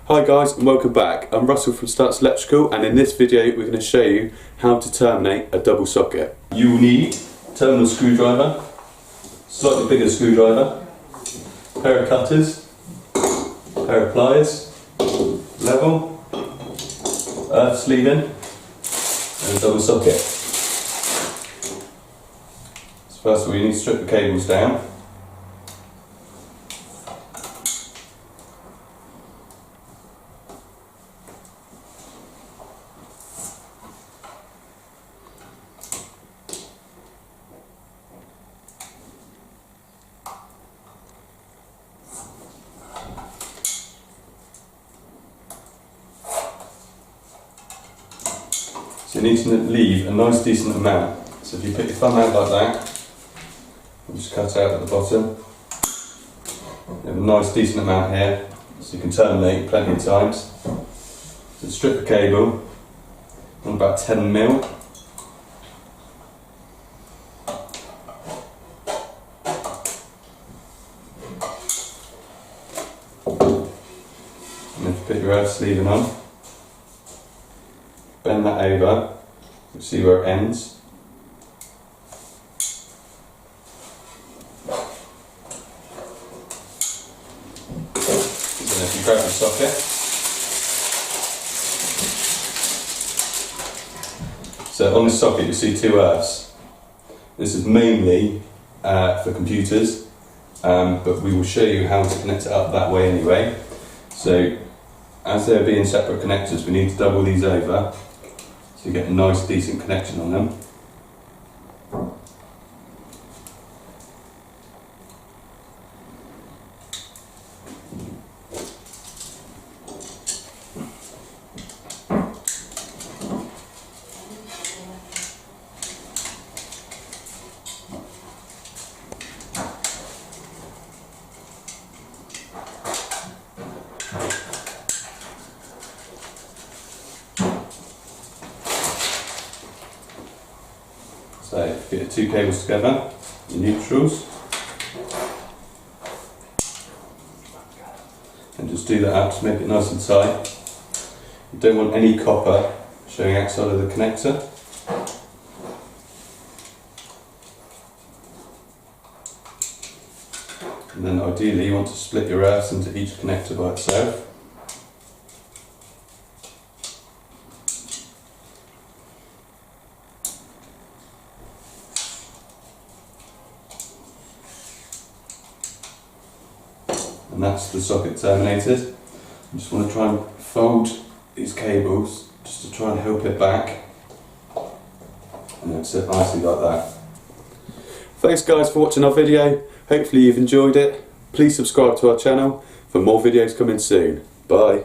Hi guys and welcome back. I'm Russell from Starts Electrical, and in this video we're going to show you how to terminate a double socket. You will need a terminal screwdriver, slightly bigger screwdriver, a pair of cutters, a pair of pliers, level, earth sleeving and a double socket. So first of all you need to strip the cables down. So you need to leave a nice decent amount. So if you put your thumb out like that, and just cut out at the bottom, you have a nice decent amount here, so you can terminate plenty of times. So strip the cable on about 10mm. And then put your earth sleeving on. Bend that over, you'll see where it ends. And then if you grab the socket, so on this socket you see two earths. This is mainly for computers, but we will show you how to connect it up that way anyway. So as they're being separate connectors, we need to double these over, so you get a nice decent connection on them. So get your two cables together, your neutrals, and just do that out to make it nice and tight. You don't want any copper showing outside of the connector. And then ideally you want to split your earths into each connector by itself. And that's the socket terminated. I just want to try and fold these cables just to try and help it back, and then sit nicely like that. Thanks guys for watching our video. Hopefully you've enjoyed it. Please subscribe to our channel for more videos coming soon. Bye.